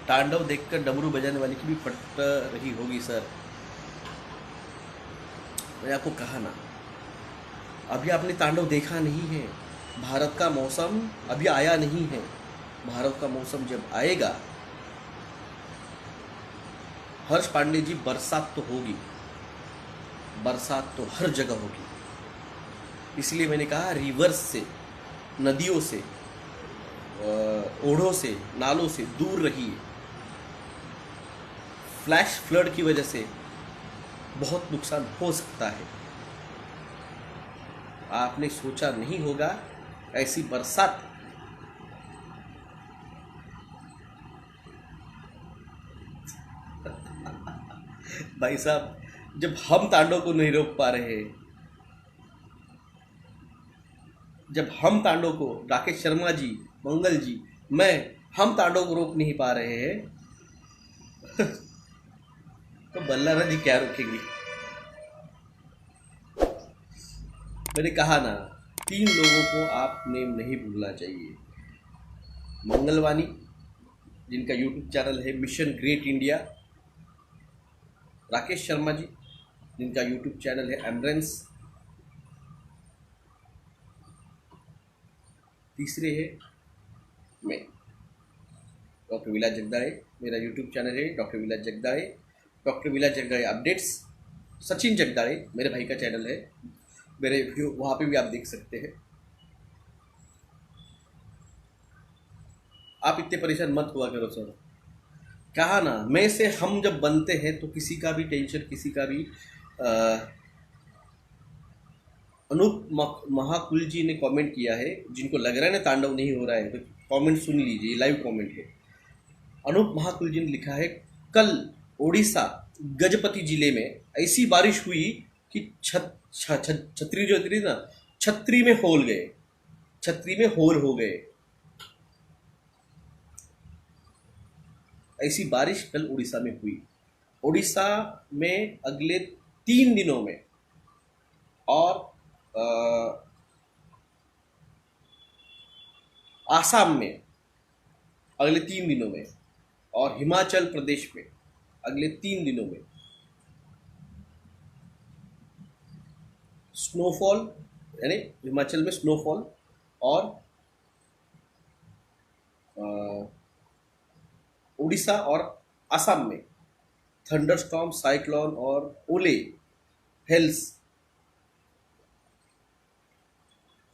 तांडव देखकर डमरू बजाने वाली की भी फट रही होगी सर। मैंने आपको कहा ना, अभी आपने तांडव देखा नहीं है। भारत का मौसम अभी आया नहीं है। भारत का मौसम जब आएगा, हर्ष पांडे जी, बरसात तो होगी, बरसात तो हर जगह होगी। इसलिए मैंने कहा रिवर्स से, नदियों से, ओढ़ों से, नालों से दूर रहिए। फ्लैश फ्लड की वजह से बहुत नुकसान हो सकता है। आपने सोचा नहीं होगा ऐसी बरसात भाई साहब, जब हम तांडव को नहीं रोक पा रहे हैं, जब हम तांडव को, राकेश शर्मा जी, मंगल जी, मैं, हम तांडव को रोक नहीं पा रहे हैं तो बल्लारा जी क्या रोकेंगे। मैंने कहा ना, 3 लोगों को आप नेम नहीं भूलना चाहिए। मंगलवानी, जिनका यूट्यूब चैनल है mission great India. Rakesh Sharma ji, जिनका यूट्यूब चैनल है एमरेंस। तीसरे है मैं, डॉक्टर विलास जगदाड़े। मेरा यूट्यूब चैनल है डॉक्टर विलास जगदाड़े, डॉक्टर विलास जगदाड़े अपडेट्स। सचिन जगदाड़े मेरे भाई का चैनल है, मेरे वीडियो वहाँ पे भी आप देख सकते हैं। आप इतने परेशान मत हुआ करो सर। कहा ना, मैं से हम जब बनते हैं तो किसी का भी टेंशन, किसी का भी अनूप महाकुल जी ने कमेंट किया है, जिनको लग रहा है ना तांडव नहीं हो रहा है, तो कमेंट सुन लीजिए, लाइव कमेंट है। अनूप महाकुल जी ने लिखा है, कल ओडिशा गजपति जिले में ऐसी बारिश हुई कि छतरी जो थी ना, छतरी में होल गए, छतरी में होल हो गए। ऐसी बारिश कल उड़ीसा में हुई। उड़ीसा में अगले 3 दिनों में और आसाम में अगले 3 दिनों में और हिमाचल प्रदेश में अगले 3 दिनों में स्नोफॉल, यानी हिमाचल में स्नोफॉल और उड़ीसा और असम में थंडरस्टॉर्म, साइक्लोन और ओले, हेल्स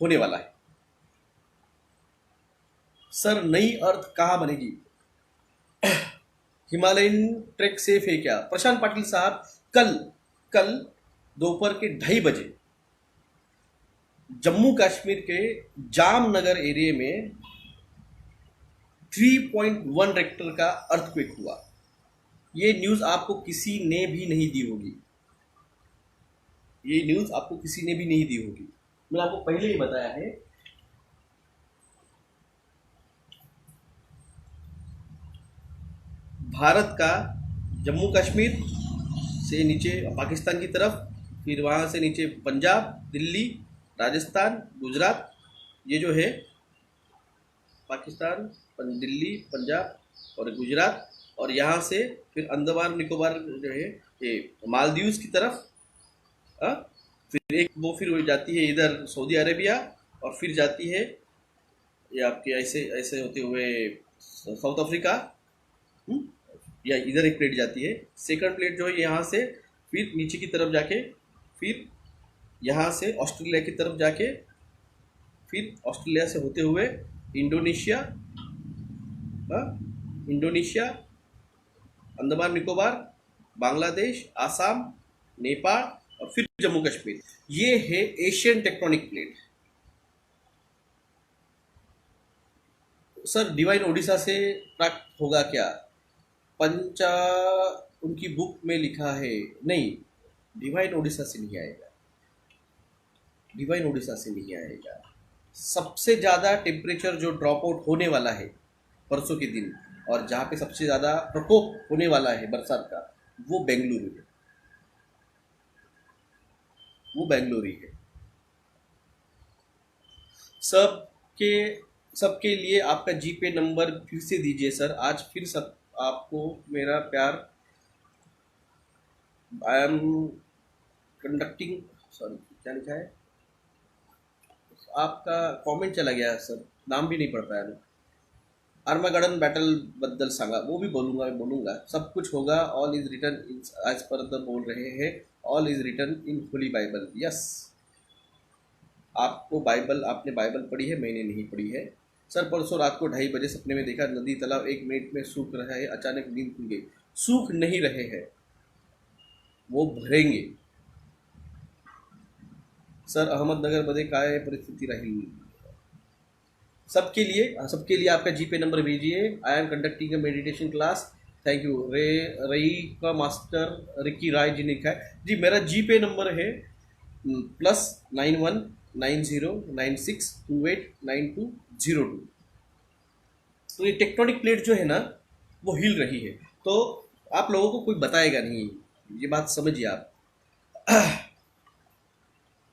होने वाला है। सर नई अर्थ कहाँ बनेगी? हिमालयन ट्रैक सेफ है क्या? प्रशांत पाटिल साहब, कल दोपहर के 2:30 बजे जम्मू कश्मीर के जामनगर एरिया में 3.1 रेक्टर का अर्थक्वेक हुआ। ये न्यूज़ आपको किसी ने भी नहीं दी होगी, ये न्यूज़ आपको किसी ने भी नहीं दी होगी। मैंने आपको पहले ही बताया है। भारत का जम्मू कश्मीर से नीचे पाकिस्तान की तरफ, फिर वहाँ से नीचे पंजाब, दिल्ली, राजस्थान, गुजरात, ये जो है पाकिस्तान, दिल्ली, पंजाब और गुजरात, और यहाँ से फिर अंडमान निकोबार जो है ये मालदीव्स की तरफ, फिर एक वो फिर हो जाती है इधर सऊदी अरेबिया, और फिर जाती है ये आपके ऐसे ऐसे होते हुए साउथ अफ्रीका, या इधर एक प्लेट जाती है। सेकंड प्लेट जो है यहाँ से फिर नीचे की तरफ जाके, फिर यहाँ से ऑस्ट्रेलिया की तरफ जाके, फिर ऑस्ट्रेलिया से होते हुए इंडोनेशिया, इंडोनेशिया, अंडमान निकोबार, बांग्लादेश, आसाम, नेपाल और फिर जम्मू कश्मीर। ये है Asian tectonic plate. Sir divine Odisha से प्राप्त होगा क्या? पंचा उनकी बुक में लिखा है, नहीं, डिवाइन ओडिशा से नहीं आएगा, डिवाइन ओडिशा से नहीं आएगा। सबसे ज़्यादा टेम्परेचर जो ड्रॉप आउट होने वाला है परसों के दिन, और जहाँ पे सबसे ज़्यादा प्रकोप होने वाला है बरसात का, वो बेंगलुरु है, वो बेंगलुरु है। सबके लिए आपका जीपे नंबर फिर से दीजिए सर। आज फिर सब आपको मेरा प्यार। आई एम कंडक्टिंग, सॉरी क्या लिखा है, आपका कमेंट चला गया सर, नाम भी नहीं पढ़ पाया मैं। आर्मागेडन बैटल बद्दल सांगा, वो भी बोलूंगा, सब कुछ होगा। All is written as per the बोल रहे हैं, all is written in holy Bible. Yes, आपको बाइबल, आपने बाइबल पढ़ी है, मैंने नहीं पढ़ी है। सर परसों रात को 2:30 बजे सपने में देखा नदी तालाब 1 मिनट में सूख रहा है, अचानक नींद खुल गई। सूख नहीं रहे हैं, वो भरेंगे। सर अहमदनगर मध्ये काय परिस्थिती राहील? सबके लिए, सबके लिए आपका जीपे नंबर भेजिए। I am conducting a meditation class, thank you. रई का मास्टर रिकी राय जी ने लिखा है। जी मेरा जीपे नंबर है +919096289202। तो ये टेक्टोनिक प्लेट जो है ना, वो हिल रही है, तो आप लोगों को कोई बताएगा नहीं, ये बात समझिए आप।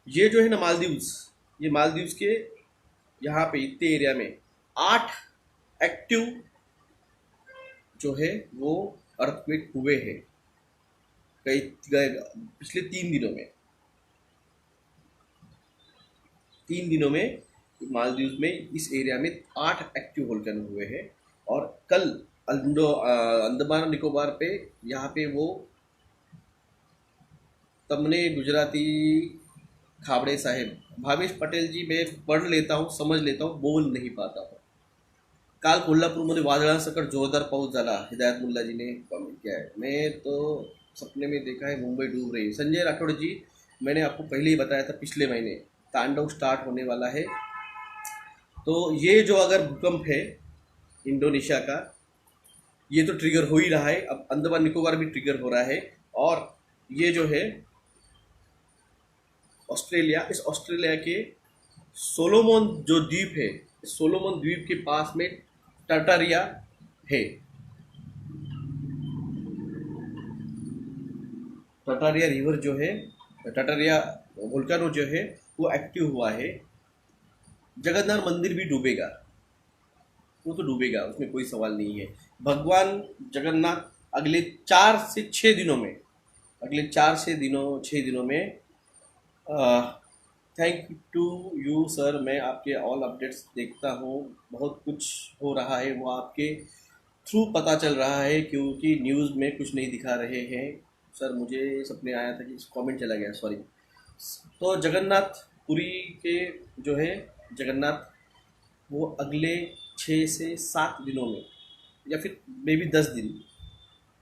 ये जो है ना मालदीव्स, ये मालदीव्स के यहाँ पे इतने एरिया में 8 एक्टिव जो है वो अर्थक्वेक हुए हैं कई पिछले 3 दिनों में। 3 दिनों में मालदीव में इस एरिया में 8 एक्टिव वोल्केनो हुए हैं। और कल अंडमान निकोबार पे, यहाँ पे वो तमने गुजराती खाबड़े साहेब, भावेश पटेल जी, मैं पढ़ लेता हूँ, समझ लेता हूँ, बोल नहीं पाता हूँ। काल कोल्हापूरमध्ये वादळांसकट जोरदार पाऊस झाला, हिदायत मुल्ला जी ने कमेंट किया है। मैं तो सपने में देखा है मुंबई डूब रही। संजय राठौड़ जी, मैंने आपको पहले ही बताया था, पिछले महीने तांडव स्टार्ट होने वाला है। तो ये जो अगर भूकंप है इंडोनेशिया का, ये तो ट्रिगर हो ही रहा है, अब अंडमान निकोबार भी ट्रिगर हो रहा है। और ये जो है ऑस्ट्रेलिया, इस ऑस्ट्रेलिया के सोलोमन जो द्वीप है, सोलोमन द्वीप के पास में टाटारिया है। टाटारिया रिवर जो है, टाटारिया वोल्केनो जो है वो एक्टिव हुआ है। जगन्नाथ मंदिर भी डूबेगा, वो तो डूबेगा, उसमें कोई सवाल नहीं है। भगवान जगन्नाथ अगले 4 से 6 दिनों में, अगले 6 दिनों में, थैंक टू यू सर, मैं आपके ऑल अपडेट्स देखता हूँ, बहुत कुछ हो रहा है वो आपके थ्रू पता चल रहा है, क्योंकि न्यूज़ में कुछ नहीं दिखा रहे हैं। सर मुझे सपने आया था कि कमेंट चला गया, सॉरी। तो जगन्नाथ पुरी के जो है जगन्नाथ, वो अगले 6 से 7 दिनों में, या फिर मे बी 10 दिन,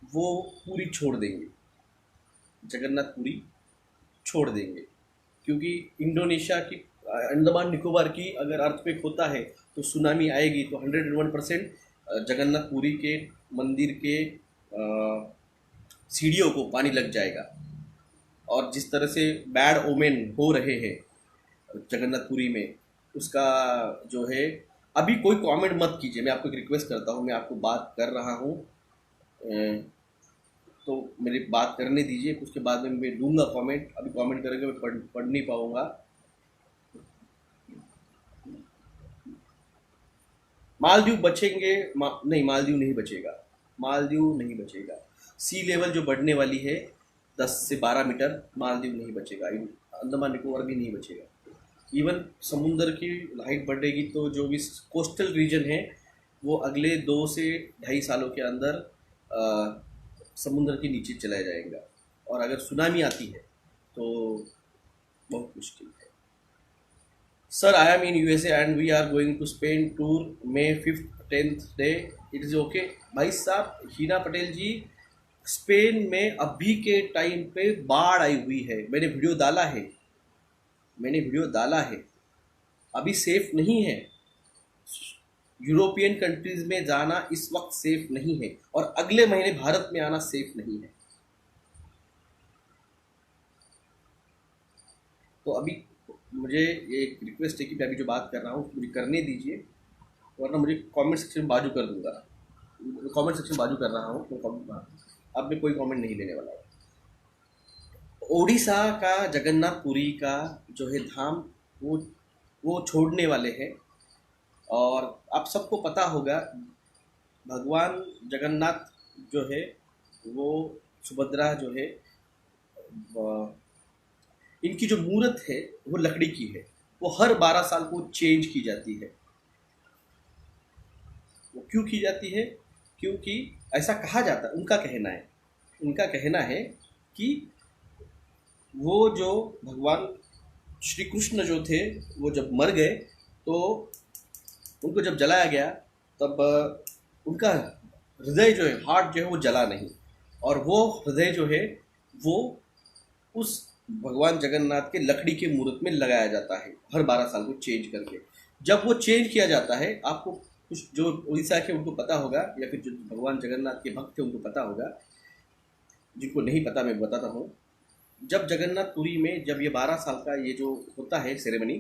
वो पूरी छोड़ देंगे, जगन्नाथ पुरी छोड़ देंगे। क्योंकि इंडोनेशिया की, अंडमान निकोबार की अगर अर्थक्वेक होता है तो सुनामी आएगी, तो 101% जगन्नाथ पुरी के मंदिर के सीढ़ियों को पानी लग जाएगा। और जिस तरह से बैड ओमेन हो रहे हैं जगन्नाथपुरी में, उसका जो है, अभी कोई कमेंट मत कीजिए, मैं आपको एक रिक्वेस्ट करता हूँ, मैं आपको बात कर रहा हूँ, तो मेरी बात करने दीजिए, उसके बाद में मैं दूंगा कमेंट। अभी कमेंट करेंगे मैं पढ़ नहीं पाऊंगा। मालदीव बचेंगे? नहीं, मालदीव नहीं बचेगा, मालदीव नहीं बचेगा। सी लेवल जो बढ़ने वाली है 10 से 12 मीटर, मालदीव नहीं बचेगा, अंडमान निकोबार भी नहीं बचेगा। इवन समुंदर की हाइट बढ़ेगी तो जो भी कोस्टल रीजन है वो अगले 2 से 2.5 सालों के अंदर समुद्र के नीचे चला जाएगा। और अगर सुनामी आती है तो बहुत मुश्किल है। Sir I am in USA and we are going to Spain tour May 5th-10th day, it is okay. भाई साहब हीना पटेल जी, स्पेन में अभी के टाइम पे बाढ़ आई हुई है, मैंने वीडियो डाला है, अभी सेफ नहीं है। यूरोपियन कंट्रीज में जाना इस वक्त सेफ नहीं है, और अगले महीने भारत में आना सेफ नहीं है। तो अभी मुझे ये एक रिक्वेस्ट है कि मैं अभी जो बात कर रहा हूँ मुझे करने दीजिए, वरना मुझे कमेंट सेक्शन में बाजू कर दूंगा। कमेंट सेक्शन बाजू कर रहा हूँ, तो अब मैं कोई कमेंट नहीं लेने वाला हूँ। ओडिशा का जगन्नाथपुरी का जो है धाम, वो छोड़ने वाले हैं। और आप सबको पता होगा, भगवान जगन्नाथ जो है वो सुभद्रा जो है इनकी जो मूर्त है वो लकड़ी की है, वो हर 12 साल को चेंज की जाती है। वो क्यों की जाती है? क्योंकि ऐसा कहा जाता है, उनका कहना है कि वो जो भगवान श्री कृष्ण जो थे वो जब मर गए तो उनको जब जलाया गया तब उनका हृदय जो है, हार्ट जो है वो जला नहीं, और वो हृदय जो है वो उस भगवान जगन्नाथ के लकड़ी के मूर्त में लगाया जाता है हर 12 साल को चेंज करके। जब वो चेंज किया जाता है, आपको कुछ जो उड़ीसा के उनको पता होगा, या फिर जो भगवान जगन्नाथ के भक्त थे उनको पता होगा, जिनको नहीं पता मैं बताता हूँ। जब जगन्नाथपुरी में जब ये 12 साल का ये जो होता है सेरेमनी,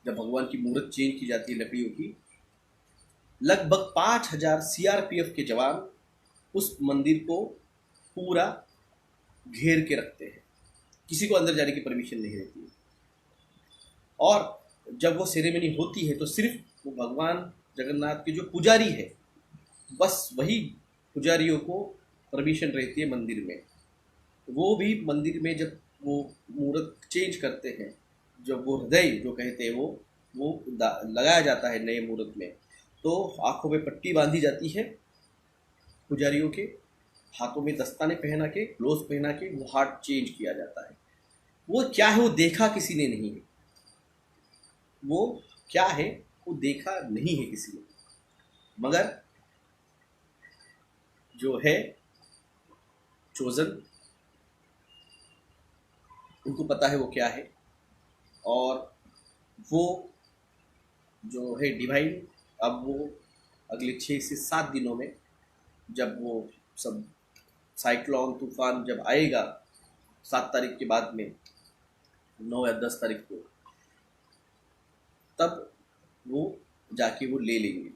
जब भगवान की मूर्त चेंज की जाती है लकड़ियों की, लगभग 5000 सीआरपीएफ के जवान उस मंदिर को पूरा घेर के रखते हैं, किसी को अंदर जाने की परमिशन नहीं रहती है। और जब वो सेरेमनी होती है तो सिर्फ वो भगवान जगन्नाथ के जो पुजारी है, बस वही पुजारियों को परमिशन रहती है मंदिर में। वो भी मंदिर में जब वो मूर्त चेंज करते हैं, जब वो हृदय जो कहते हैं वो लगाया जाता है नए मूर्त में, तो आंखों में पट्टी बांधी जाती है पुजारियों के, हाथों में दस्ताने पहना के, ग्लोव्स पहना के वो हार्ट चेंज किया जाता है। वो क्या है वो देखा किसी ने नहीं है, वो क्या है वो देखा नहीं है किसी ने, मगर जो है चोजन उनको पता है वो क्या है। और वो जो है डिवाइन, अब वो अगले 6 से 7 दिनों में जब वो सब साइक्लोन तूफान जब आएगा 7 तारीख के बाद में, 9 या 10 तारीख को, तब वो जाके वो ले लेंगे।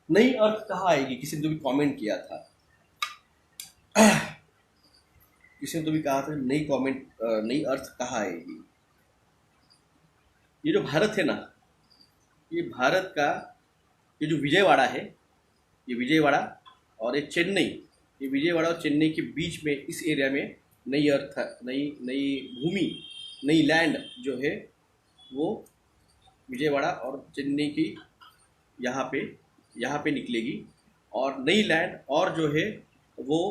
नई अर्थ कहाँ आएगी? किसी ने तो भी कमेंट किया था, किसी ने तो भी कहा था नई अर्थ कहाँ आएगी? ये जो भारत है ना, ये भारत का ये जो विजयवाड़ा है, ये विजयवाड़ा और ये चेन्नई, ये विजयवाड़ा और चेन्नई के बीच में इस एरिया में नई अर्थ, नई भूमि, नई लैंड जो है वो विजयवाड़ा और चेन्नई की यहाँ पे निकलेगी। और नई लैंड और जो है वो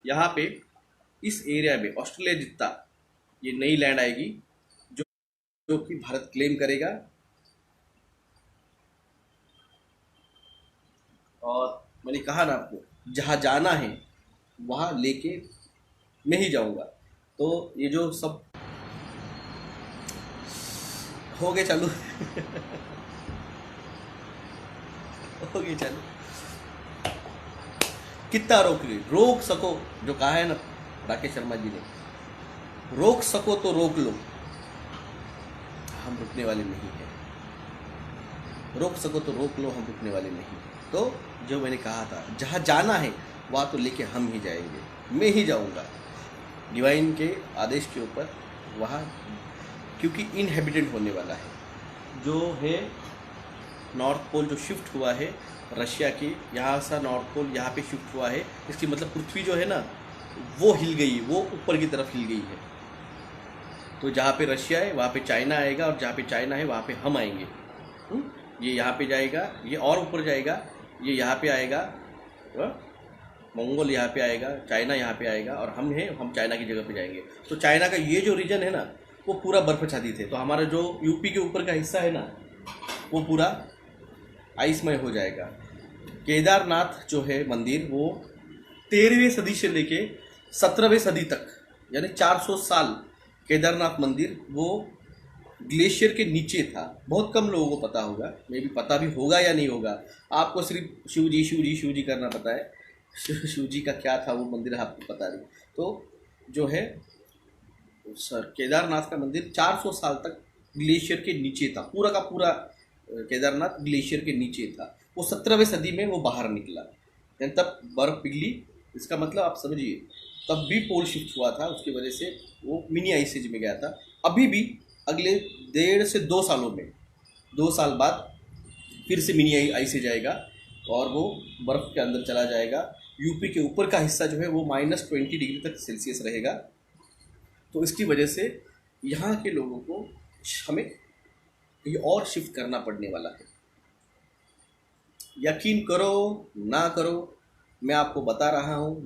यहाँ पे इस एरिया में ऑस्ट्रेलिया जितना ये नई लैंड आएगी जो कि भारत क्लेम करेगा। और मैंने कहा ना आपको, जहाँ जाना है वहाँ लेके मैं ही जाऊँगा। तो ये जो सब हो गए चालू हो गए चालू, कितना रोक सको, जो कहा है ना राकेश शर्मा जी ने, रोक सको तो रोक लो, हम रुकने वाले नहीं हैं। रोक सको तो रोक लो, हम रुकने वाले नहीं। तो जो मैंने कहा था, जहाँ जाना है वहाँ तो लेके हम ही जाएंगे, मैं ही जाऊँगा डिवाइन के आदेश के ऊपर वहाँ, क्योंकि इनहेबिटेंट होने वाला है। जो है नॉर्थ पोल जो शिफ्ट हुआ है रशिया की, यहाँ से नॉर्थ पोल यहाँ पे शिफ्ट हुआ है, इसकी मतलब पृथ्वी जो है ना वो हिल गई, वो ऊपर की तरफ हिल गई है। तो जहाँ पे रशिया है वहाँ पे चाइना आएगा, और जहाँ पे चाइना है वहाँ पे हम आएंगे। ये यहाँ पे जाएगा, ये और ऊपर जाएगा, ये यहाँ पे आएगा, मंगोल यहाँ पे आएगा, चाइना यहाँ पे आएगा, और हम चाइना की जगह पे जाएंगे। तो चाइना का ये जो रीजन है ना वो पूरा बर्फाच्छादित है। तो हमारा जो यूपी के ऊपर का हिस्सा है ना वो पूरा आइसमय हो जाएगा। केदारनाथ जो है मंदिर वो 13वीं सदी से लेके 17वीं सदी तक, यानी 400 साल केदारनाथ मंदिर वो ग्लेशियर के नीचे था। बहुत कम लोगों को पता होगा, मे भी पता भी होगा या नहीं होगा। आपको सिर्फ शिव जी करना पता है, शिव जी का क्या था वो मंदिर आपको पता नहीं। तो जो है केदारनाथ का मंदिर 400 साल तक ग्लेशियर के नीचे था, पूरा का पूरा केदारनाथ ग्लेशियर के नीचे था। वो 17वीं सदी में वो बाहर निकला, तब बर्फ पिघली। इसका मतलब आप समझिए, तब भी पोल शिफ्ट हुआ था, उसकी वजह से वो मिनी आइस एज में गया था। अभी भी अगले 1.5 से 2 सालों में, 2 साल बाद फिर से मिनी आइस एज आएगा, और वो बर्फ़ के अंदर चला जाएगा। यूपी के ऊपर का हिस्सा जो है वो -20 डिग्री तक सेल्सियस रहेगा। तो इसकी वजह से यहाँ के लोगों को हमें ये और शिफ्ट करना पड़ने वाला है। यकीन करो ना करो, मैं आपको बता रहा हूँ,